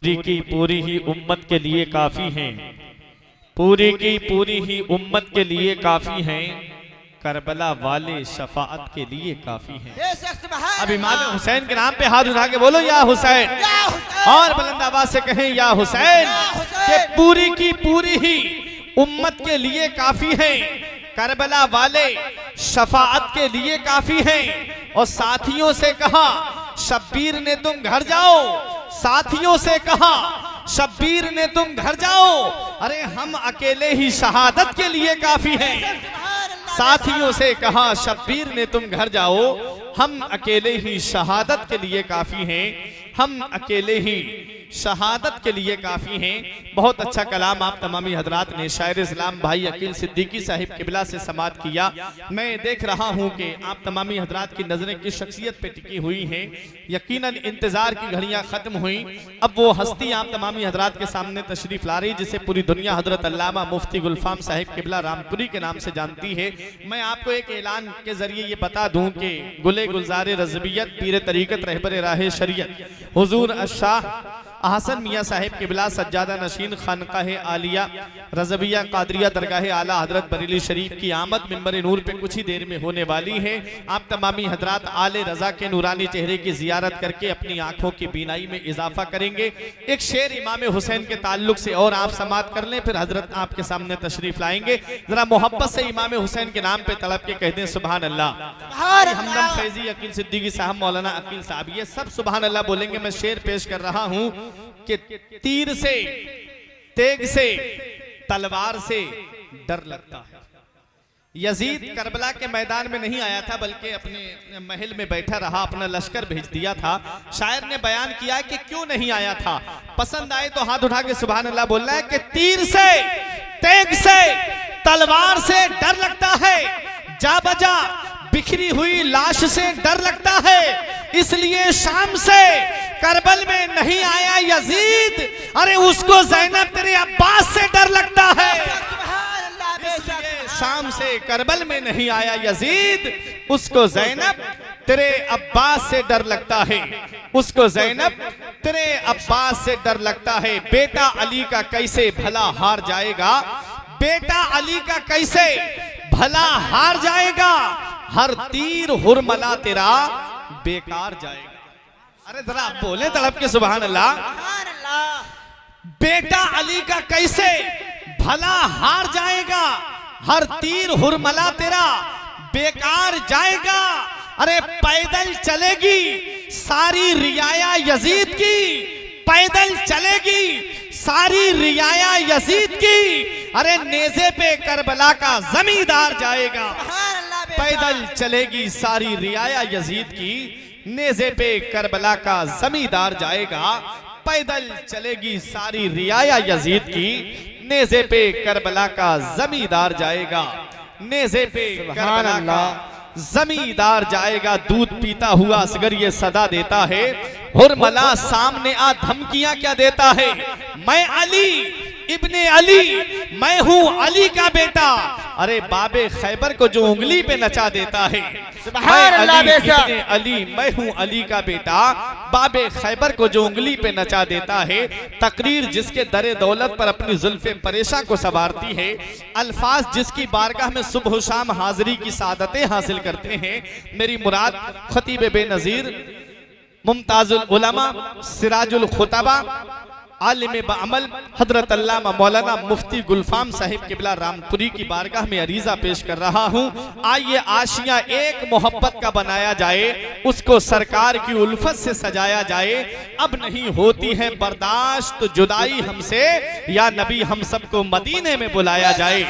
पूरी की पूरी ही उम्मत के लिए काफी हैं, पूरी की पूरी ही उम्मत के लिए काफी हैं, करबला वाले शफाअत के लिए काफी हैं। अब इमाम हुसैन के नाम पे हाथ उठा के बोलो या हुसैन, और बुलंद आवाज से कहें या हुसैन। कि पूरी की पूरी ही उम्मत के लिए काफी हैं, करबला वाले शफाअत के लिए काफी हैं। और साथियों से कहा शब्बीर ने तुम घर जाओ, साथियों से कहा शब्बीर ने तुम घर जाओ, अरे हम अकेले ही शहादत के लिए काफी हैं। साथियों से कहा शब्बीर ने तुम घर जाओ, हम अकेले ही शहादत के लिए काफी हैं, हम अकेले ही शहादत के लिए काफी हैं। बहुत अच्छा कलाम आप तमामी हजरात ने शायर इस्लाम भाई अकील सिद्दीकी साहिब किबला से समात किया। मैं देख रहा हूं कि आप तमामी हजरात की नजरें किस शख्सियत पे टिकी हुई हैं। यकीनन इंतजार की घड़ियां खत्म हुई, अब वो हस्ती आप तमामी हजरात के सामने तशरीफ ला रही जिसे पूरी दुनिया हजरत अल्लामा मुफ्ती गुलफाम साहिब किबला रामपुरी के नाम से जानती है। मैं आपको एक ऐलान के जरिए ये बता दूं कि गुले गुलजार रज़बियत पीर तरीकत रहबर राह शरीयत हुजूर अशाह अहसन मियाँ साहिब किबला सज्जादा नशीन खानकाह आलिया रज़बिया कादरिया दरगाह आला हजरत बरेली शरीफ की आमद मिंबर नूर पे कुछ ही देर में होने वाली है। आप तमामी हजरात आले रजा के नूरानी चेहरे की जियारत करके अपनी आंखों की बीनाई में इजाफा करेंगे। एक शेर इमाम हुसैन के ताल्लुक से और आप समात कर लें, फिर हजरत आपके सामने तशरीफ लाएंगे। जरा मोहब्बत से इमाम हुसैन के नाम पे तलब के कहते हैं सुभान अल्लाह। हमदम फैजी अकील सिद्दीकी साहब मौलाना अकील साहब ये सब सुभान अल्लाह बोलेंगे। मैं शेर पेश कर रहा हूँ कि तीर से तेग से तलवार से डर लगता है। यजीद करबला के मैदान में नहीं आया था बल्कि अपने महल में बैठा रहा, अपना लश्कर भेज दिया था। शायर ने बयान किया कि क्यों नहीं आया था। पसंद आए तो हाथ उठा के सुभान अल्लाह बोलना है कि तीर से तेग से तलवार से डर लगता है, जा बजा बिखरी हुई लाश से डर लगता है, इसलिए शाम से करबल में नहीं आया यजीद, अरे उसको ज़ैनब तेरे अब्बास से डर लगता है। शाम से करबल में नहीं आया यजीद, उसको ज़ैनब तेरे अब्बास से डर लगता है, उसको ज़ैनब तेरे अब्बास से डर लगता है। बेटा अली का कैसे भला हार जाएगा, बेटा अली का कैसे भला हार जाएगा, हर तीर हुरमला तेरा बेकार जाएगा। अरे जरा आप बोले तड़प के सुभान अल्लाह। बेटा अली का कैसे भला हार जाएगा, हर तीर हुरमला तेरा बेकार जाएगा। अरे पैदल चलेगी सारी रियाया यजीद की, पैदल चलेगी सारी रियाया यजीद की, अरे नेज़े पे करबला का जमींदार जाएगा। पैदल चलेगी सारी रियाया यजीद की, नेज़े पे करबला का जमींदार जाएगा। पैदल चलेगी सारी रियाया यजीद की, नेज़े पे करबला का जमींदार जाएगा, नेज़े पे करबला का जमींदार जाएगा। दूध पीता हुआ असगर ये सदा देता है, हुरमला सामने आ धमकियां क्या देता है। मैं अली इब्ने अली, मैं हूं अली का बेटा, अरे बाबे खैबर को जो उंगली पे नचा देता है। मैं अली इब्ने अली, मैं हूं अली का बेटा, बाबे खैबर को जो उंगली पे नचा देता है। तकरीर जिसके दरे दौलत पर अपनी जुल्फे परेशा को संवारती है, अल्फाज जिसकी बारगाह में सुबह शाम हाजिरी की सादतें हासिल करते हैं। मेरी मुराद खतीब बेनजीर मुमताजुल उलमा सिराजुल खुतबा आलिम बाअमल हजरत अल्लामा मौलाना मुफ्ती गुलफाम साहिब किबला रामपुरी की बारगाह में अरीजा पेश कर रहा हूँ। आइए आशियाँ एक मोहब्बत का बनाया जाए, उसको सरकार की उल्फत से सजाया जाए। अब नहीं होती है बर्दाश्त जुदाई हमसे, या नबी हम सबको मदीने में बुलाया जाए।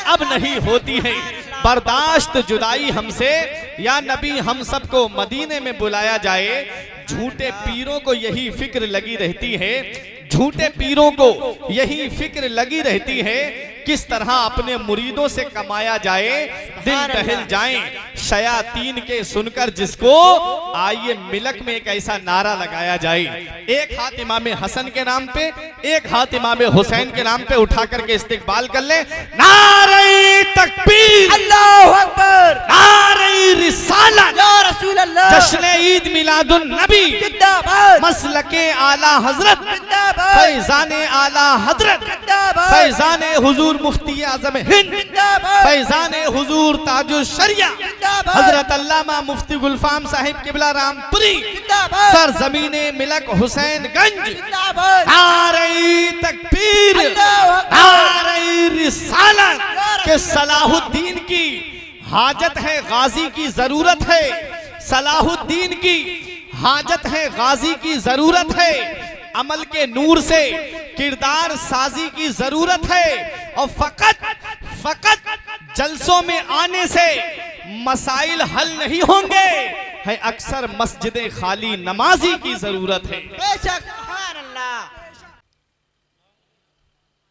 अब नहीं होती है बर्दाश्त जुदाई हमसे, या नबी हम सबको मदीने में बुलाया जाए। झूठे पीरों को यही फिक्र लगी रहती है, झूठे पीरों को यही फिक्र लगी रहती है किस तरह अपने मुरीदों से कमाया जाए, दिन टहल जाएं शयातीन के सुनकर जिसको, आइए मिलक में एक ऐसा नारा लगाया जाए, एक हाथ इमाम हसन के नाम पे, एक हाथ इमाम हुसैन के नाम पे उठा करके इस्तिकबाल कर ले। नारे तकबीर, अल्लाहु अकबर, नारे रिसालत, या रसूल अल्लाह, जश्न ईद मिलादुन नबी जिंदाबाद, मसलके आला हजरत, जिंदाबाद, फैजाने आला हजरत, जिंदाबाद, फैजाने हुजूर मुफ्ती आजम हिंद, जिंदाबाद, फैजाने हुजूर ताजुश शरिया जिंदाबाद, हजरत अल्लामा मुफ्ती गुलफाम साहिब किबला रामपुरी, जिंदाबाद, सरजमीने मिलक हुसैनगंज, जिंदाबाद, नारे तकबीर, नारे रिसालत के सलाहुद्दीन की हाजत है, गाजी की जरूरत है, सलाहुद्दीन की हाजत है, गाजी की जरूरत है, अमल के नूर से किरदार साजी की जरूरत है, और फकत जलसों में आने से मसाइल हल नहीं होंगे, है अक्सर मस्जिद खाली नमाजी की जरूरत है। बेशक, सुभान अल्लाह।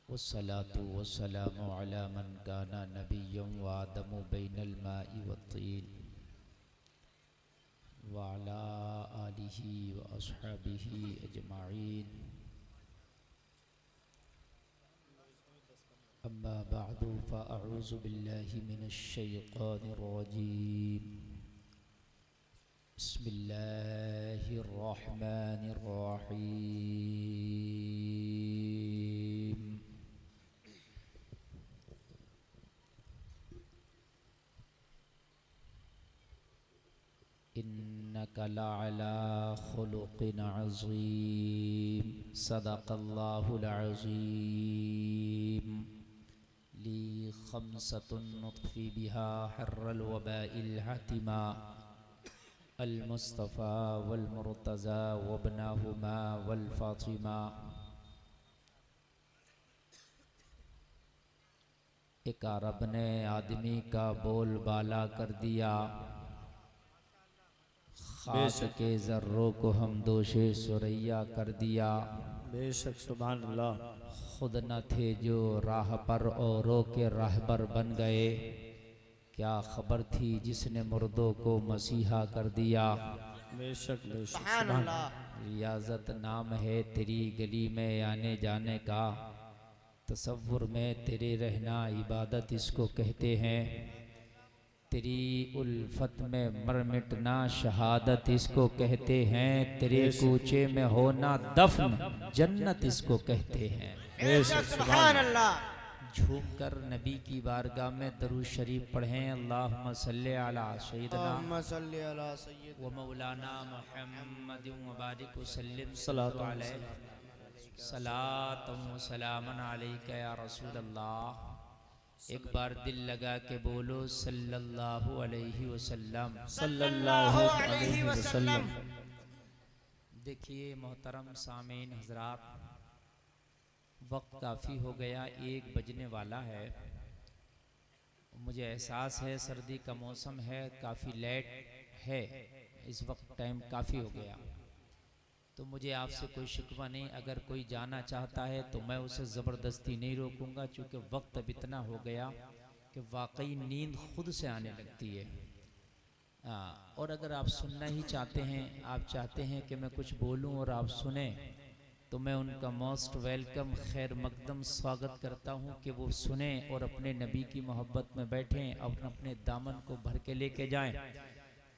वस्सलातु वस्सलामु अला मन काना नबिय्यन व आदमु बैनल माइ वत्तीन व अला आलिहि व अस्हाबिहि अजमाइन। अम्मा बअदु फ़अऊज़ु बिल्लाहि मिनश शैतानिर रजीम। बिस्मिल्लाहिर रहमानिर रहीम। इन्नका लअला खुलुक़िन अज़ीम। सदक़ल्लाहुल अज़ीम। ली खम्सतुन नुत्फ़ी बिहा हर्रल वबाइल हतिमा अल मुस्तफ़ा वल मुर्तज़ा वब्नहुमा वल फ़ातिमा। एक अरब ने आदमी का बोल बाला कर दिया, खास के ज़र्रों को हम दोषे सुरैया कर दिया। बेशक सुभान अल्लाह। खुद न थे जो राह पर औरों के राहबर बन गए, क्या खबर थी जिसने मुर्दों को मसीहा कर दिया। बेशक बेशक सुभान अल्लाह। रियाजत नाम है तेरी गली में आने जाने का, तसव्वुर में तेरे रहना इबादत इसको कहते हैं। तेरी उल्फत में मर मिटना शहादत इसको कहते हैं। तेरे कूचे में होना दफन जन्नत इसको कहते हैं। सुभान अल्लाह। झूम कर नबी की बारगाह में दरूद शरीफ पढ़ें। अल्लाहुम्मा सल्ली अला सय्यिदना व मौलाना मुहम्मद व बारिक वसल्लिम सल्लल्लाहु अलैहि सलातम व सलामन अलैका या रसूल अल्लाह। एक बार दिल लगा के बोलो सल्लल्लाहु अलैहि वसल्लम, सल्लल्लाहु अलैहि वसल्लम। देखिए मोहतरम सामीन हजरात, वक्त काफ़ी हो गया, 1 बजने वाला है। मुझे एहसास है सर्दी का मौसम है, काफ़ी लेट है, इस वक्त टाइम काफ़ी हो गया। तो मुझे आपसे कोई शिकवा नहीं, अगर कोई जाना चाहता है तो मैं उसे ज़बरदस्ती नहीं रोकूंगा, चूँकि वक्त अब इतना हो गया कि वाकई नींद खुद से आने लगती है। और अगर आप सुनना ही चाहते हैं, आप चाहते हैं कि मैं कुछ बोलूं और आप सुने, तो मैं उनका मोस्ट वेलकम खैर मकदम स्वागत करता हूं कि वो सुने और अपने नबी की मोहब्बत में बैठें और अपने दामन को भर के लेके जाएं,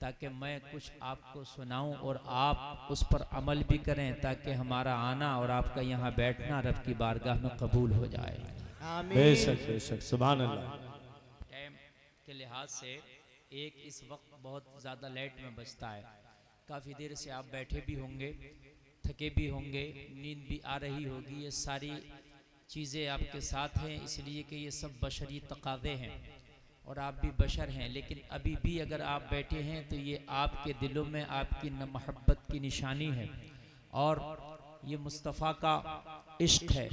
ताकि मैं कुछ आपको सुनाऊं और आप उस पर अमल भी करें, ताकि हमारा आना और आपका यहाँ बैठना रब की बारगाह में कबूल हो जाए। बेशक बेशक सुभान अल्लाह। टाइम के लिहाज से एक इस वक्त बहुत ज़्यादा लेट में बजता है, काफ़ी देर से आप बैठे भी होंगे, थके भी होंगे, नींद भी आ रही होगी। ये सारी चीज़ें आपके साथ हैं इसलिए कि ये सब बशरी तकाज़े हैं और आप भी बशर हैं। लेकिन अभी भी अगर आप बैठे हैं तो ये आपके दिलों में आपकी मोहब्बत की निशानी है और ये मुस्तफ़ा का इश्क है,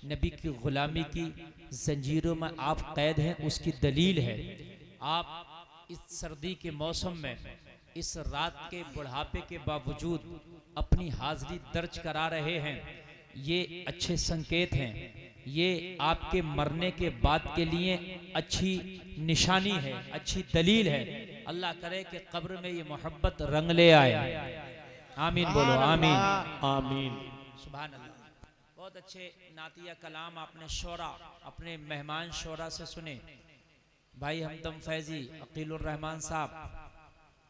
नबी की ग़ुलामी की जंजीरों में आप कैद हैं, उसकी दलील है। आप इस सर्दी के मौसम में इस रात के बुढ़ापे के बावजूद अपनी हाज़िरी दर्ज करा रहे हैं, ये अच्छे संकेत हैं। ये आपके मरने के बाद के लिए अच्छी निशानी है, अच्छी दलील है। अल्लाह करे कि कब्र में ये मोहब्बत रंग ले आए। आमीन बोलो, आमीन आमीन। सुभान अल्लाह। बहुत अच्छे नातिया कलाम आपने शोरा, अपने मेहमान शोरा से सुने। भाई हमदम फैजी, अकीलुर रहमान साहब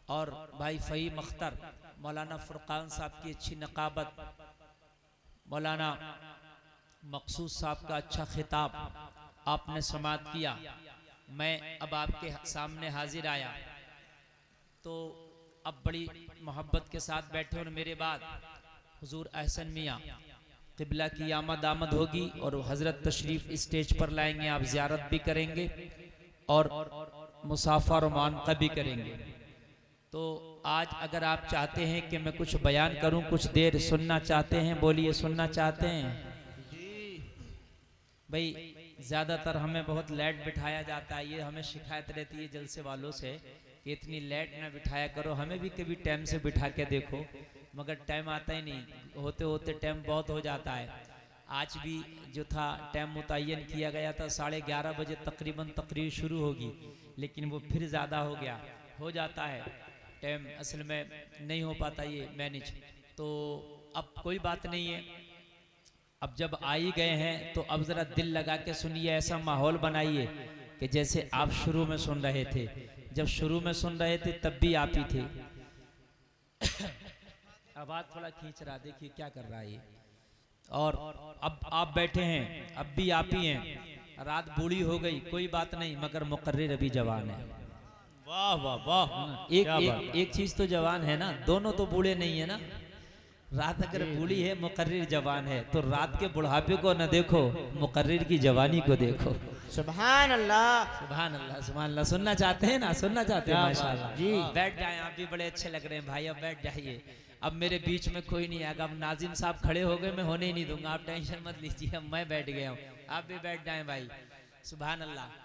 और भाई फ़हीम अख्तर, मौलाना फुरकान साहब की अच्छी नकाबत, मौलाना मकसूद साहब का अच्छा खिताब आपने समाअत किया। मैं अब आपके सामने हाजिर आया तो अब बड़ी मोहब्बत के साथ बैठे और मेरे बाद हुजूर अहसन मियाँ क़िबला की आमद आमद होगी और हज़रत तशरीफ़ स्टेज पर लाएंगे। आप ज़ियारत भी करेंगे और मुसाफ़ा और मानक़ा भी करेंगे। तो आज अगर आप चाहते हैं कि मैं कुछ बयान करूं, कुछ देर सुनना चाहते हैं, बोलिए सुनना चाहते हैं? भाई ज़्यादातर हमें बहुत लेट बिठाया जाता है, ये हमें शिकायत रहती है जलसे वालों से कि इतनी लेट ना बिठाया करो, हमें भी कभी टाइम से बिठा के देखो, मगर टाइम आता ही नहीं, होते होते टाइम बहुत हो जाता है। आज भी जो था टाइम मुतय्यन किया गया था 11:30 बजे तकरीबन तकरीर शुरू होगी, लेकिन वो फिर ज़्यादा हो गया, हो जाता है टाइम असल में नहीं हो पाता ये मैनेज। तो अब कोई बात नहीं है, अब जब आ ही गए हैं तो अब ज़रा दिल लगा के सुनिए, ऐसा माहौल बनाइए कि जैसे आप शुरू में सुन रहे थे। जब शुरू में सुन रहे थे तब भी आप ही थे। आवाज़ थोड़ा खींच रहा, देखिए क्या कर रहा है ये। और अब आप बैठे हैं, अब भी आप ही हैं। रात बूढ़ी हो गई कोई बात नहीं, मगर मुकर्रिर अभी जवान है। वाह वाह वाह। एक चीज तो जवान है ना, दोनों तो बूढ़े नहीं है ना। रात अगर बूढ़ी है, मुकर्रिर जवान है, तो रात के बुढ़ापे को न देखो, मुकर्रिर की जवानी को देखो। सुभान अल्लाह, सुभान अल्लाह, सुभान अल्लाह। सुनना चाहते हैं ना, सुनना चाहते हैं? माशाअल्लाह जी। बैठ जाएं, आप भी बड़े अच्छे लग रहे हैं भाई, अब बैठ जाइए। अब मेरे बीच में कोई नहीं आएगा, अब नाजिम साहब खड़े हो गए, मैं होने ही नहीं दूंगा, आप टेंशन मत लीजिए, अब मैं बैठ गया हूँ, आप भी बैठ जाएं भाई। सुभान अल्लाह।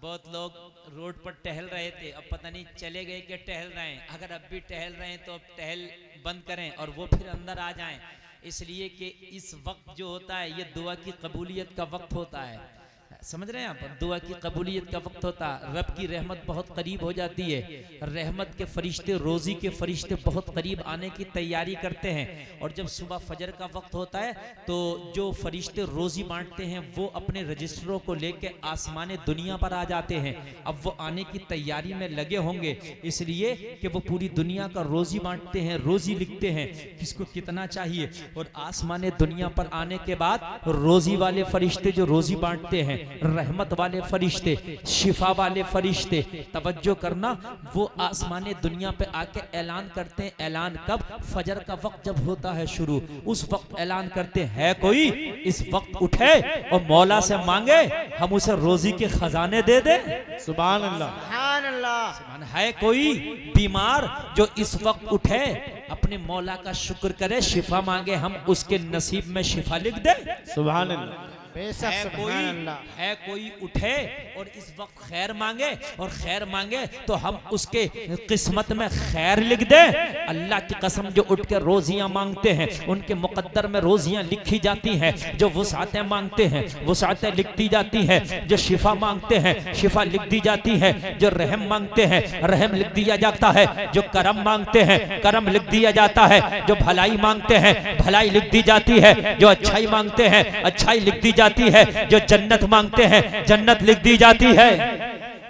बहुत लोग रोड पर टहल रहे थे, अब पता नहीं चले गए कि टहल रहे हैं। अगर अब भी टहल रहे हैं तो अब टहल बंद करें और वो फिर अंदर आ जाएं, इसलिए कि इस वक्त जो होता है ये दुआ की कबूलियत का वक्त होता है। समझ रहे हैं आप? दुआ की कबूलियत का वक्त होता है, रब की रहमत बहुत करीब हो जाती है, रहमत के फरिश्ते, रोज़ी के फरिश्ते बहुत करीब आने की तैयारी करते हैं। और जब सुबह फजर का वक्त होता है तो जो फरिश्ते रोज़ी बांटते हैं वो अपने रजिस्टरों को लेके आसमान दुनिया पर आ जाते हैं। अब वो आने की तैयारी में लगे होंगे, इसलिए कि वो पूरी दुनिया का रोज़ी बांटते हैं, रोज़ी लिखते हैं किसको कितना चाहिए। और आसमान दुनिया पर आने के बाद रोज़ी वाले फरिश्ते जो रोज़ी बांटते हैं, रहमत वाले फरिश्ते, शिफा वाले फरिश्ते, तवज्जो करना, वो आसमाने दुनिया पे आके ऐलान करते हैं। ऐलान कब? फजर का वक्त जब होता है शुरू, उस वक्त ऐलान करते हैं कोई इस वक्त उठे और मौला से मांगे, हम उसे रोजी के खजाने दे दे। सुभान अल्लाह, सुभान अल्लाह। सुभान। है कोई बीमार जो इस वक्त उठे अपने मौला का शुक्र करे, शिफा मांगे, हम उसके नसीब में शिफा लिख दे। सुभान अल्लाह। बेशक सुभान अल्लाह। है कोई उठे और इस वक्त खैर मांगे, और खैर मांगे तो हम उसके किस्मत में खैर लिख दे। अल्लाह की कसम, जो उठ के रोजियां मांगते हैं उनके मुकद्दर में रोजियां लिखी जाती हैं। जो वुसातें मांगते हैं वुसातें लिखती जाती हैं। जो शिफा मांगते हैं शिफा लिख दी जाती है। जो रहम मांगते हैं रहम लिख दिया जाता है। जो करम मांगते हैं करम लिख दिया जाता है। जो भलाई मांगते हैं भलाई लिख दी जाती है। जो अच्छाई मांगते हैं अच्छाई लिख दी जाती है। जो जन्नत मांगते हैं जन्नत लिख दी जाती है।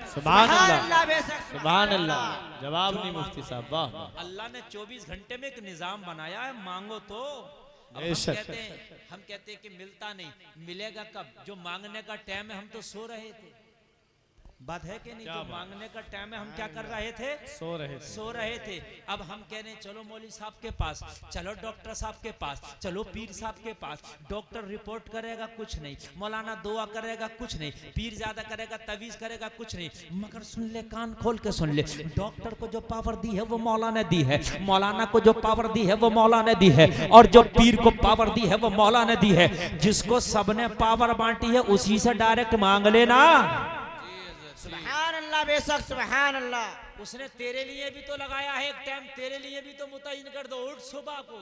सुभान अल्लाह, बेशक सुभान अल्लाह। जवाब नहीं मुफ्ती साहब, वाह। अल्लाह ने 24 घंटे में एक निजाम बनाया है, मांगो तो। अब हम कहते हैं कि मिलता नहीं, मिलेगा कब? जो मांगने का टाइम है हम तो सो रहे थे, बात है कि नहीं? जो मांगने का टाइम है हम क्या कर रहे थे? सो रहे थे। अब हम कह रहे हैं चलो मौलवी साहब के पास, चलो डॉक्टर साहब के पास, चलो पीर साहब के पास। डॉक्टर रिपोर्ट करेगा कुछ नहीं, मौलाना दुआ करेगा कुछ नहीं, पीर ज्यादा करेगा, तवीज करेगा कुछ नहीं। मगर सुन ले, कान खोल के सुन ले, डॉक्टर को जो पावर दी है वो मौला ने दी है, मौलाना को जो पावर दी है वो मौला ने दी है, और जो पीर को पावर दी है वो मौला ने दी है। जिसको सबने पावर बांटी है उसी से डायरेक्ट मांग लेना। सुभान अल्लाह, बेशक सुभान अल्लाह। उसने तेरे लिए भी तो लगाया है एक टाइम, तेरे लिए भी तो मुतय्यन कर दो। उठ सुबह को,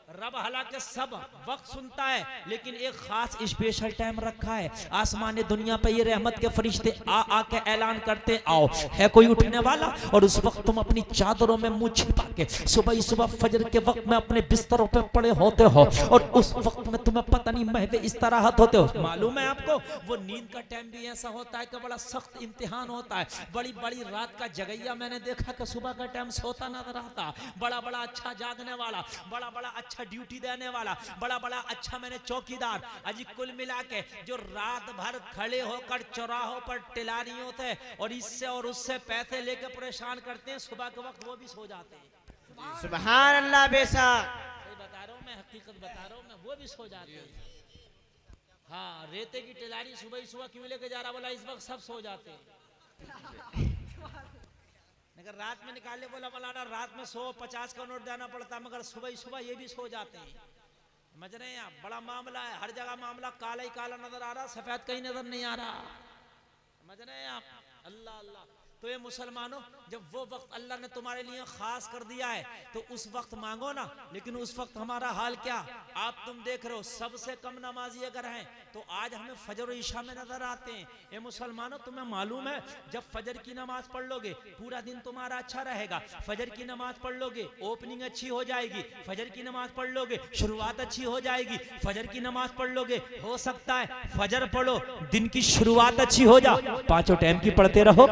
रब हालांकि सब वक्त सुनता है, लेकिन एक खास स्पेशल टाइम रखा है। आसमान दुनिया पे ये रहमत के फरिश्ते आके ऐलान करते आओ है कोई उठने वाला, और उस वक्त तुम अपनी चादरों में मुंह छिपा के सुबह ही सुबह फजर के वक्त में अपने बिस्तरों पे पड़े होते हो, और उस वक्त में तुम्हें पता नहीं महवे इस्तराहत होते हो। मालूम है आपको वो नींद का टाइम भी ऐसा होता है कि बड़ा सख्त इम्तिहान होता है। बड़ी बड़ी रात का जगैया मैंने देखा कि सुबह का टाइम सोता नजर आता, बड़ा बड़ा अच्छा जागने वाला, बड़ा बड़ा अच्छा ड्यूटी देने वाला, बड़ा बड़ा अच्छा मैंने चौकीदार, अजी कुल मिला के जो रात भर खड़े होकर चौराहों पर टिलानियों थे और इससे और उससे पैसे लेकर परेशान करते हैं, सुबह के वक्त वो भी सो जाते हैं। सुभान अल्लाह बेशक। सही बता रहा हूँ मैं, हकीकत बता रहा हूँ मैं, वो भी सो जाते हैं। हाँ, रेते की टिलानी सुबह ही सुबह क्यों लेके जा रहा, बोला इस वक्त सब सो जाते हैं। रात में निकाले, बोला मौलाना रात में 150 का नोट देना पड़ता, मगर सुबह ही सुबह ये भी सो जाते हैं। समझ रहे हैं आप, बड़ा मामला है, हर जगह मामला काला ही काला नजर आ रहा, सफेद कहीं नजर नहीं आ रहा। समझ रहे हैं आप, अल्लाह अल्लाह। तो ये मुसलमानों, जब वो वक्त अल्लाह ने तुम्हारे लिए खास कर दिया है तो उस वक्त मांगो ना। लेकिन उस वक्त हमारा हाल क्या, आप तुम देख रहे हो सबसे कम नमाजी अगर हैं तो आज हमें फजर और इशा में नजर आते हैं। ये मुसलमानों, तुम्हें मालूम है जब फजर की नमाज पढ़ लोगे पूरा दिन तुम्हारा अच्छा रहेगा। फजर की नमाज पढ़ लोगे ओपनिंग अच्छी हो जाएगी, फजर की नमाज पढ़ लोगे शुरुआत अच्छी हो जाएगी, फजर की नमाज पढ़ लोगे हो सकता है फजर पढ़ो दिन की शुरुआत अच्छी हो जा, पांचों टाइम की पढ़ते रहो।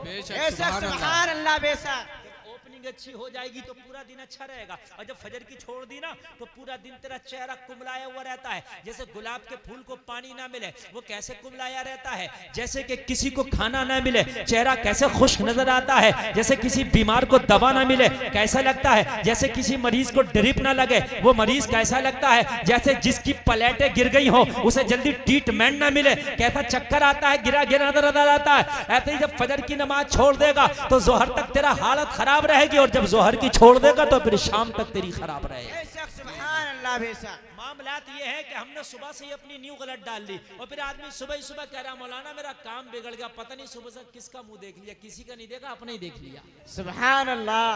सुभान अल्लाह बेशक। ओपनिंग अच्छी हो जाएगी तो पूरा दिन अच्छा रहेगा, और जब फजर की छोड़ दी ना तो पूरा दिन तेरा चेहरा कुमलाया हुआ रहता है। जैसे गुलाब के फूल को पानी ना मिले वो कैसे कुमलाया रहता है, जैसे कि किसी को खाना ना मिले चेहरा कैसे खुश नजर आता है, जैसे किसी बीमार को दवा ना मिले कैसा लगता है, जैसे किसी मरीज को ड्रिप ना लगे वो मरीज कैसा लगता है, जैसे जिसकी प्लेटें गिर गई हो उसे जल्दी ट्रीटमेंट ना मिले कैसा चक्कर आता है, गिरा गिरा नजर आता है। ऐसे ही जब फजर की नमाज छोड़ देगा तो जोहर तक तेरा हालत खराब रहेगी, और जब जोहर की छोड़ देगा तो फिर शाम तक तेरी खराब रहेगी। सुभान अल्लाह बेशक। मामलात ये है कि हमने सुबह से ही अपनी न्यू गलत डाल ली, और फिर आदमी सुबह ही सुबह कह रहा मौलाना मेरा काम बिगड़ गया, पता नहीं सुबह से किसका मुंह देख लिया, किसी का नहीं देखा अपने ही देख लिया। सुभान अल्लाह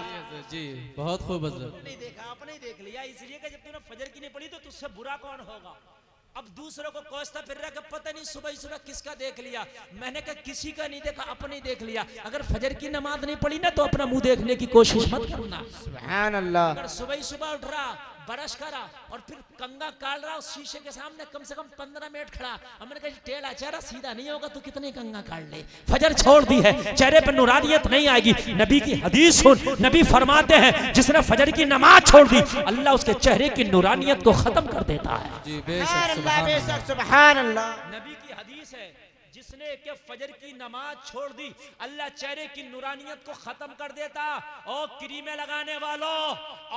जी, बहुत खूब हज़रत। नहीं देखा अपने ही देख लिया, इसलिए कि जब तूने फजर की नहीं पढ़ी तो तुझसे बुरा कौन होगा। अब दूसरों को कोसता फिर रहा कि पता नहीं सुबह ही सुबह किसका देख लिया, मैंने कहा किसी का नहीं देखा अपने ही देख लिया। अगर फजर की नमाज नहीं पढ़ी ना तो अपना मुंह देखने की कोशिश मत करना। सुभान अल्लाह। अगर सुबह ही सुबह उठ रहा ब्रश करा और फिर कंगा काट रहा शीशे के सामने कम से कम 15 मिनट खड़ा, हमने कहा टेढ़ा चेहरा सीधा नहीं होगा तो कितने कंगा काट ले। फजर छोड़ दी है, चेहरे पर नूरानियत नहीं आएगी। नबी की हदीस सुन, नबी फरमाते हैं जिसने फजर की नमाज छोड़ दी अल्लाह उसके चेहरे की नूरानियत को खत्म कर देता है। सुभान अल्लाह। नबी की हदीस है जिसने के फजर की नमाज छोड़ दी अल्लाह चेहरे की नूरानियत को खत्म कर देता। और क्रीमें लगाने वालों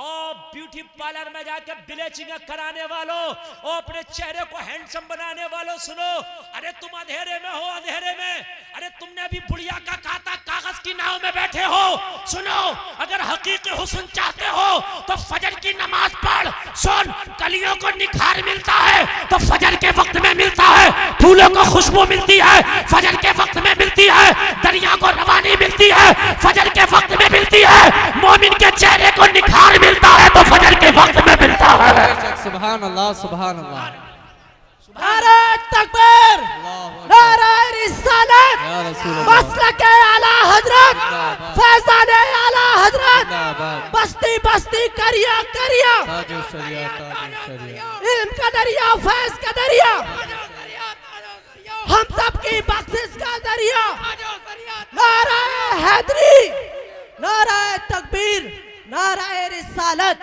और ब्यूटी पार्लर में जाकर ब्लीचिंग कराने वालों और अपने चेहरे को हैंडसम बनाने वालों सुनो, अरे तुम अंधेरे में हो, अंधेरे में, अरे तुमने अभी बुढ़िया का कहा था कागज की नाव में बैठे हो। सुनो, अगर हकीकी हुस्न चाहते हो तो फजर की नमाज पढ़। सुन, कलियों को निखार मिलता है तो फजर के वक्त में मिलता है, फूलों को खुशबू मिलती है फजर के वक्त में मिलती है, दरिया को रवानी मिलती है फजर के वक्त में मिलती है, मोमिन के चेहरे को निखार मिलता है तो फजर के वक्त में मिलता है। सुभान अल्लाह, सुभान अल्लाह। नारे तकबीर, नारे रिसालत, मसलक आला हजरत, फैज़ान आला हजरत, बस्ती बस्ती करिया करिया, इल्म का दरिया, फैज़ का दरिया, हम सब की बख्शिश का दरिया। नारा हैदरी, नारा तकबीर, नारा रिसालत।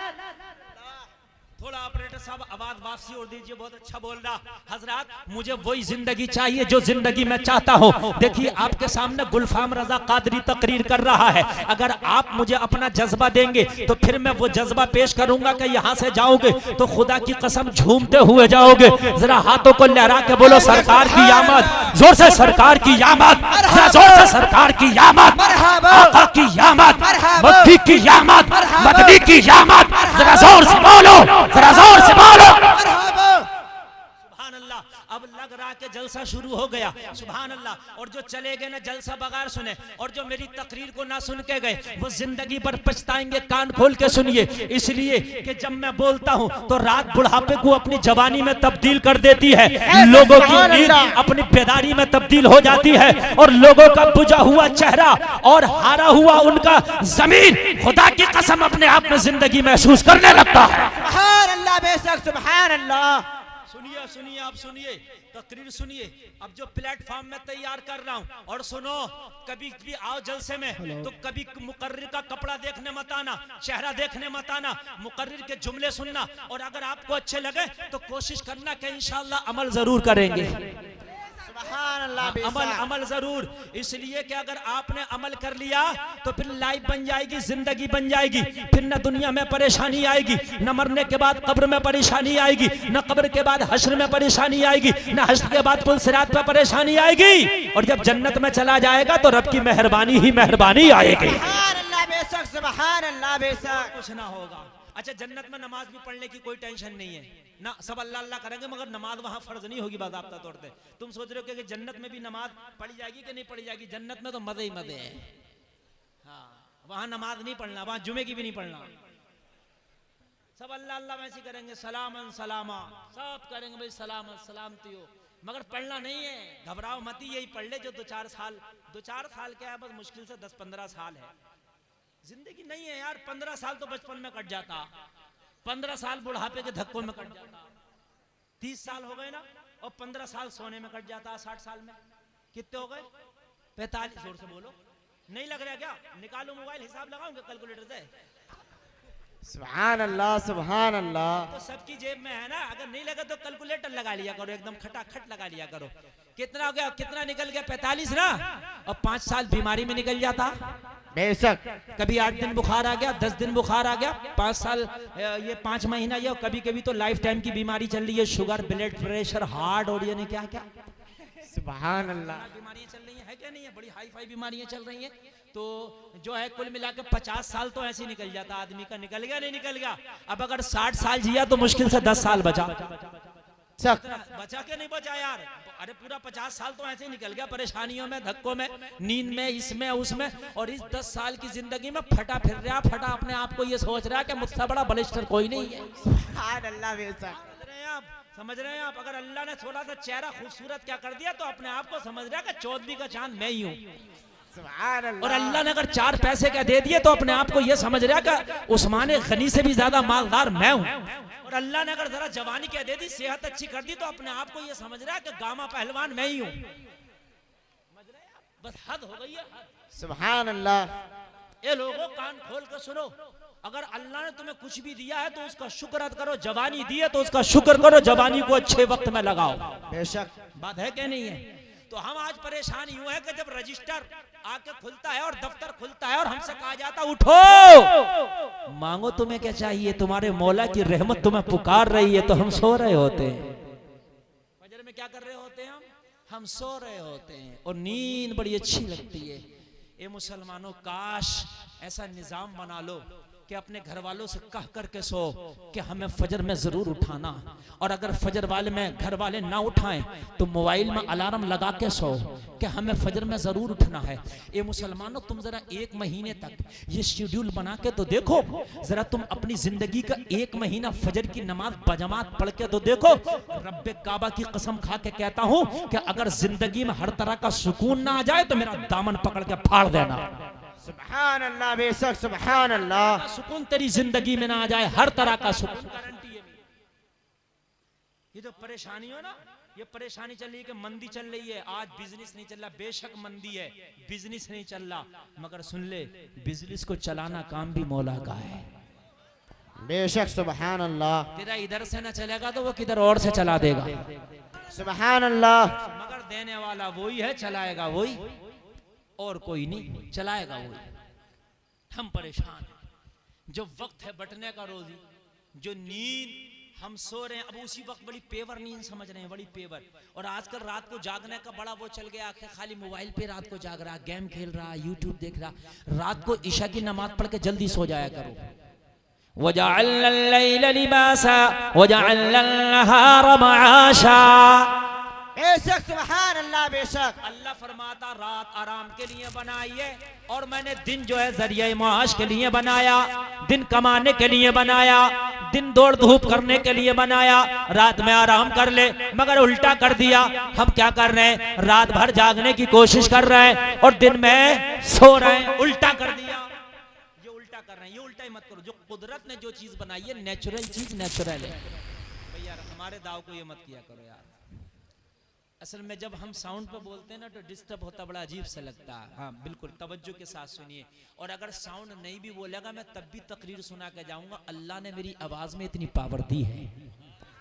थोड़ा ऑपरेटर साहब आवाज वापसी और दीजिए, बहुत अच्छा बोल रहा। हजरात, मुझे वही जिंदगी चाहिए जो जिंदगी मैं चाहता हूँ। देखिए आपके सामने गुलफाम रजा कादरी तकरीर कर रहा है, अगर आप मुझे अपना जज्बा देंगे तो फिर मैं वो जज्बा पेश करूंगा कि यहाँ से जाओगे तो खुदा की कसम झूमते हुए जाओगे। जरा हाथों को लहरा के बोलो सरकार की आमद, जोर से सरकार की आमद, जोर से सरकार की आमद, आका की आमद, मक्की की आमद, मदनी की आमद, जरा जोर से बोलो, जरा जोर से बोलो। सुभान अल्लाह। अब लग रहा के जलसा शुरू हो गया, सुभान अल्लाह। और जो चले गए ना जलसा बगैर सुने, और जो मेरी तकरीर को ना सुन के गए, वो जिंदगी भर पछताएंगे। कान खोल के सुनिए, इसलिए कि जब मैं बोलता हूँ तो रात बुढ़ापे को अपनी जवानी में तब्दील कर देती है, लोगों की नींद अपनी बेदारी में तब्दील हो जाती है, और लोगों का बुझा हुआ चेहरा और हारा हुआ उनका जमीन खुदा की कसम अपने आप में जिंदगी महसूस करने लगता है। सुभान अल्लाह बेशक, सुभान अल्लाह। सुनिए सुनिए, आप सुनिए, तकरीर सुनिए। अब जो प्लेटफॉर्म में तैयार कर रहा हूँ, और सुनो, कभी भी आओ जलसे में तो कभी मुकर्रिर का कपड़ा देखने मत आना, चेहरा देखने मत आना, मुकर्रिर के जुमले सुनना, और अगर आपको अच्छे लगे तो कोशिश करना कि इंशाअल्लाह अमल जरूर करेंगे। सुभान अल्लाह अमल बेशक। अमल जरूर, इसलिए कि अगर आपने अमल कर लिया तो फिर लाइफ बन जाएगी, जिंदगी बन जाएगी, फिर न दुनिया में परेशानी आएगी, न मरने के बाद कब्र में परेशानी आएगी, न कब्र के बाद हश्र में परेशानी आएगी, न हश्र के बाद पुल सिरात में परेशानी आएगी, और जब जन्नत में चला जाएगा तो रब की मेहरबानी ही मेहरबानी आएगी। सुभान अल्लाह बेशक, सुभान अल्लाह बेशक। कुछ ना होगा। अच्छा, जन्नत में नमाज भी पढ़ने की कोई टेंशन नहीं है ना, सब अल्लाह अल्लाह करेंगे, मगर नमाज वहां फर्ज नहीं होगी बाज़ाब्ता तौर पे। तुम सोच रहे हो कि जन्नत में भी नमाज पढ़ी जाएगी कि नहीं पढ़ी जाएगी? जन्नत में तो मजे ही मजे हैं। हाँ, वहां नमाज नहीं पढ़ना, वहां जुमे की भी नहीं पढ़ना, सब अल्लाह अल्लाह वैसे करेंगे, सलामन सलामा, सब करेंगे भाई सलामन सलामती हो, मगर पढ़ना नहीं है। घबराओ मत, यही पढ़ ले जो 2-4 साल क्या है, बस मुश्किल से 10-15 साल है। जिंदगी नहीं है यार, 15 साल तो बचपन में कट जाता, 15 साल बुढ़ापे के धक्कों में कट जाता, 30 साल हो गए ना, और 15 साल सोने में कट जाता, 60 साल में कितने हो गए? 45। जोर से बोलो, नहीं लग रहा क्या? निकालो मोबाइल, हिसाब लगाओगे कैलकुलेटर से। सुभान अल्लाह, सुभान अल्लाह। तो सबकी जेब में है ना, अगर नहीं लगा तो कैलकुलेटर लगा लिया करो, एकदम खटाखट लगा लिया करो। कितना हो गया, कितना निकल गया? 45 ना, और 5 साल बीमारी में निकल जाता बेशक। कभी 8 दिन बुखार आ गया, 10 दिन बुखार आ गया, 5 साल, ये 5 महीना, ये कभी कभी तो लाइफ टाइम की बीमारी चल रही है, शुगर, ब्लड प्रेशर, हार्ट, और ये नहीं क्या क्या सुभान अल्लाह। बीमारियां चल रही है क्या नहीं है? बड़ी हाई फाई बीमारियां चल रही हैं। तो जो है कुल मिला के 50 साल तो ऐसे ही निकल जाता आदमी का। निकल गया नहीं निकल गया? अब अगर 60 साल जिया तो मुश्किल से 10 साल बचा। बचा के नहीं बचा यार? अरे पूरा 50 साल तो ऐसे ही निकल गया, परेशानियों में, धक्कों में, नींद में, इसमें उसमें, और इस 10 साल की जिंदगी में फटा फिर रहा, फटा अपने आप को ये सोच रहा है कि मुझसे बड़ा बलिष्ठ कोई नहीं है। सुभान अल्लाह बेशक। समझ रहे हैं आप? अगर अल्लाह ने थोड़ा सा चेहरा खूबसूरत क्या कर दिया तो अपने आप को समझ रहा है कि 14वीं का चांद मैं ही हूँ। सुभान अल्लाह। और अल्लाह ने अगर 4 पैसे क्या दे दिए तो अपने आप को ये समझ रहा है कि उस्मान गनी से भी ज्यादा मालदार मैं हूँ। और अल्लाह ने अगर जरा जवानी क्या दे दी, सेहत अच्छी कर दी, तो अपने आप को ये समझ रहा है कि गामा पहलवान मैं ही हूँ। बस हद हो गई है। सुभान अल्लाह। ये लोगों कान खोल कर सुनो, अगर अल्लाह ने तुम्हें कुछ भी दिया है तो उसका शुक्र अदा करो। जवानी दी है तो उसका शुक्र करो, जवानी को अच्छे वक्त में लगाओ। बेशक बात है क्या नहीं है? तो हम आज परेशान यूं है कि जब रजिस्टर आके खुलता है और दफ्तर खुलता है और हमसे कहा जाता उठो मांगो तुम्हें क्या चाहिए, तुम्हारे मौला की रहमत तुम्हें पुकार रही है, तो हम सो रहे होते हैं। फजर में क्या कर रहे होते हैं? हम सो रहे होते हैं और नींद बड़ी अच्छी लगती है। ए मुसलमानों, काश ऐसा निजाम बना लो कि अपने घर वालों से कह करके सो कि हमें फजर में जरूर उठाना, और अगर फजर वाले में घर वाले ना उठाएं तो मोबाइल में अलार्म लगा के सो कि हमें फजर में जरूर उठना है। ये मुसलमानों, तुम जरा 1 महीने तक ये शेड्यूल बना के तो देखो, जरा तुम अपनी जिंदगी का 1 महीना फजर की नमाज बजमात पढ़ के तो देखो। रब्बे काबा की कसम खा के कहता हूं कि अगर जिंदगी में हर तरह का सुकून ना आ जाए तो मेरा दामन पकड़ के फाड़ देना। सुभान अल्लाह, बेशक सुभान अल्लाह। सुकून तेरी जिंदगी में ना आ जाए, हर तरह का सुकून गारंटी है। ये जो परेशानी हो ना, ये परेशानी चल रही है कि मंदी चल रही है, आज बिजनेस नहीं चल रहा। बेशक मंदी है, बिजनेस नहीं चल रहा, मगर सुन ले, बिजनेस को चलाना काम भी मौला का है। बेशक सुभान अल्लाह। तेरा इधर से ना चलेगा तो वो किधर और से चला देगा। सुभान अल्लाह। मगर देने वाला वही है, चलाएगा वही, और कोई नहीं, चलाएगा वही। हम परेशान हैं। जो वक्त है बटने का रोजी, जो नींद हम सो रहे हैं, अब उसी वक्त बड़ी पेवर नींद समझ रहे हैं, बड़ी पेवर। और आजकल रात को जागने का बड़ा वो चल गया, खाली मोबाइल पे रात को जाग रहा, गेम खेल रहा, यूट्यूब देख रहा। रात को ईशा की नमाज पढ़ के जल्दी सो जाया करो। वजअलना अल-लैला लिबासा वजअलना अन-नहारा मआशा। बेशक सुभान अल्लाह बेशक। अल्लाह फरमाता रात आराम के लिए बनाई है और मैंने दिन जो है जरिए माश के लिए बनाया, दिन कमाने के लिए बनाया, दिन दौड़ धूप करने के लिए बनाया, रात में आराम कर ले, मगर उल्टा कर दिया। हम क्या कर रहे हैं, रात भर जागने की कोशिश कर रहे हैं और दिन में सो रहे हैं, उल्टा कर दिया। ये उल्टा कर रहे हैं, ये उल्टा ही मत करो। जो कुदरत ने जो चीज बनाई है नेचुरल चीज नेचुरल है भैया, हमारे दाव को ये मत किया करो यार। असल में जब हम साउंड पे बोलते हैं ना तो डिस्टर्ब होता, बड़ा अजीब सा लगता है। हाँ बिल्कुल तवज्जो के साथ सुनिए, और अगर साउंड नहीं भी बोलेगा मैं तब भी तकरीर सुना के जाऊंगा। अल्लाह ने मेरी आवाज में इतनी पावर दी है।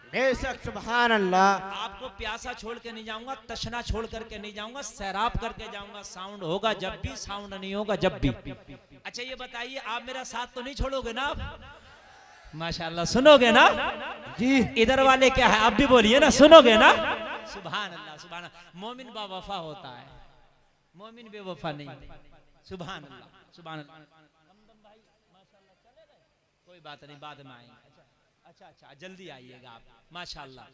बेशक सुभान अल्लाह। आपको प्यासा छोड़ के नहीं जाऊंगा, तशना छोड़ करके नहीं जाऊंगा, सैराब करके जाऊंगा। साउंड होगा जब भी, साउंड नहीं होगा जब भी। अच्छा ये बताइए, आप मेरा साथ तो नहीं छोड़ोगे ना? माशाल्लाह सुनोगे ना जी? इधर वाले क्या है, आप भी बोलिए ना, सुनोगे ना? सुभान अल्लाह सुभान अल्लाह। मोमिन बावफा होता है, मोमिन बेवफा नहीं। सुभान अल्लाह सुभान अल्लाह। कोई बात नहीं, बाद में आएंगे। अच्छा जल्दी आइएगा आप। माशाल्लाह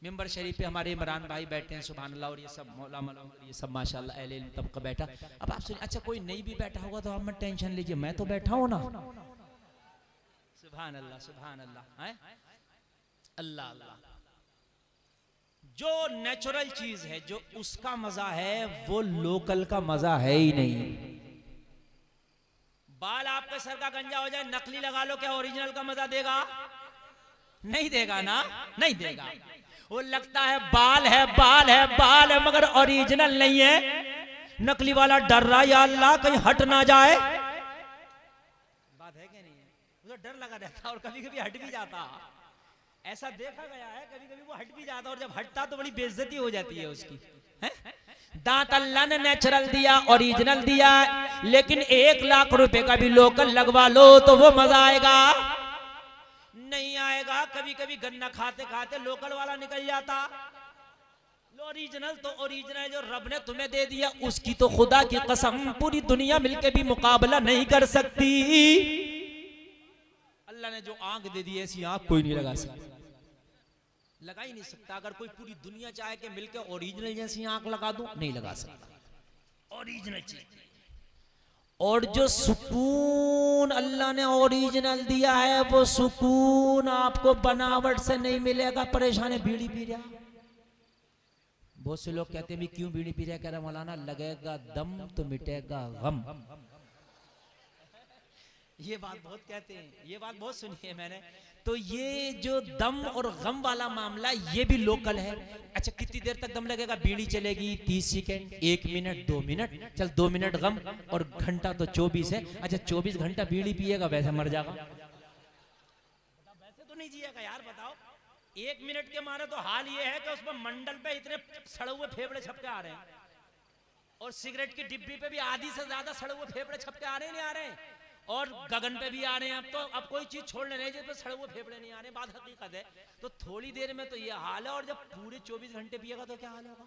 मिंबर शरीफ पे हमारे इमरान भाई बैठे हैं, सुभान अल्लाह, और ये सब मौला मौला ये सब माशाल्लाह अहले इल्म तबका बैठा। अब आप सुनिए, अच्छा कोई नहीं भी बैठा होगा तो आप मत टेंशन लीजिए, मैं तो बैठा हूं ना। सुभान अल्लाह सुभान अल्लाह है अल्लाह अल्लाह। जो नेचुरल चीज है, जो उसका मजा है, वो लोकल का मजा है ही नहीं। बाल आपके सर का गंजा हो जाए, नकली लगा लो, क्या ओरिजिनल का मजा देगा? नहीं देगा ना, नहीं देगा। वो लगता है बाल है बाल है बाल है, मगर ओरिजिनल नहीं है। नकली वाला डर रहा, या अल्लाह कहीं हट ना जाए। बात है कि नहीं है? उसे डर लगा रहता और कभी कभी हट भी जाता। ऐसा देखा गया है, कभी कभी वो हट भी जाता और जब हटता तो बड़ी बेइज्जती हो जाती है उसकी। दांत अल्लाह ने नेचुरल दिया, ओरिजिनल दिया, लेकिन 1 लाख रुपए का भी लोकल लगवा लो तो वो मजा आएगा? नहीं आएगा। कभी कभी गन्ना खाते खाते लोकल वाला निकल जाता। ओरिजिनल तो ओरिजिनल, जो रब ने तुम्हें दे दिया उसकी तो खुदा की कसम पूरी दुनिया मिलके भी मुकाबला नहीं कर सकती। अल्लाह ने जो आंख दे दी, ऐसी आंख कोई नहीं लगा सकता, लगा ही नहीं सकता। अगर कोई पूरी दुनिया चाहे के मिलके ओरिजिनल जैसी आंख लगा दूं, नहीं लगा सकता ओरिजिनल चीज। और जो सुकून अल्लाह ने ओरिजिनल दिया है, वो सुकून आपको बनावट से नहीं मिलेगा। परेशान है, बीड़ी पी रहा। बहुत से लोग कहते हैं भी क्यों बीड़ी पी रहा है? कह रहा मौलाना लगेगा दम तो मिटेगा गम। ये बात बहुत कहते हैं, ये बात बहुत सुनी है मैंने। तो ये जो दम और गम वाला मामला, ये भी लोकल है। अच्छा कितनी देर तक दम लगेगा? बीड़ी चलेगी 30 सेकेंड, 1 मिनट, 2 मिनट, चल 2 मिनट गम, और घंटा तो 24 है। अच्छा 24 घंटा बीड़ी पिएगा, वैसे मर जाएगा? वैसे तो नहीं जिएगा यार, बताओ। 1 मिनट के मारे तो हाल ये है कि उसमें मंडल पे इतने सड़े हुए फेफड़े छपके आ रहे हैं, और सिगरेट की डिब्बी पे भी आधी से ज्यादा सड़े हुए फेफड़े छपके आ रहे हैं, नहीं आ रहे हैं? और गगन पे भी आ रहे हैं। अब तो अब कोई चीज छोड़ने नहीं जिसमें सड़े हुए फेफड़े नहीं आ रहे, बात हकीकत है। तो थोड़ी देर में तो ये हाल है, और जब पूरे 24 घंटे पिएगा तो क्या हाल होगा?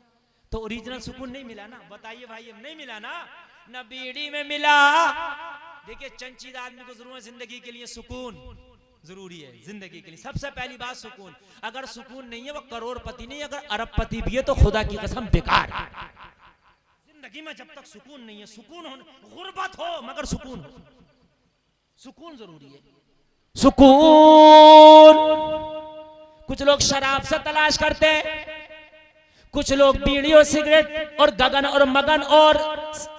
तो ओरिजिनल सुकून नहीं मिला ना, बताइए भाई, अब नहीं मिला ना, न बीड़ी में मिला। देखिए चंचीदा आदमी को जरूर जिंदगी के लिए सुकून जरूरी है, जिंदगी के लिए सबसे पहली बात सुकून। अगर सुकून नहीं है, वो करोड़पति नहीं, अगर अरबपति भी है तो खुदा की कसम बेकार। जिंदगी में जब तक सुकून नहीं है, सुकून हो, गुर्बत हो मगर सुकून हो, सुकून जरूरी है। सुकून कुछ लोग शराब से तलाश करते हैं, कुछ लोग बीड़ी और सिगरेट और गगन और मगन और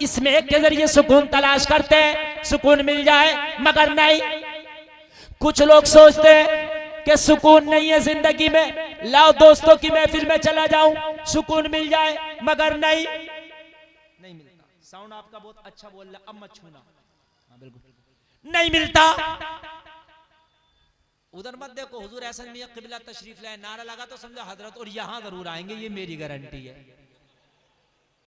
इसमें के जरिए सुकून तलाश करते हैं, सुकून मिल जाए, मगर नहीं। कुछ लोग सोचते हैं कि सुकून नहीं है जिंदगी में, लाओ दोस्तों की महफिल में चला जाऊं, सुकून मिल जाए, मगर नहीं मिलता। साउंड आपका बहुत अच्छा बोल रहा है, अब मत छूना। हाँ बिल्कुल नहीं मिलता। उधर मत देखो, हुजूर एहसन मियां किबला तशरीफ लाए, नारा लगा तो समझो हजरत, और यहां जरूर आएंगे, ये मेरी गारंटी है।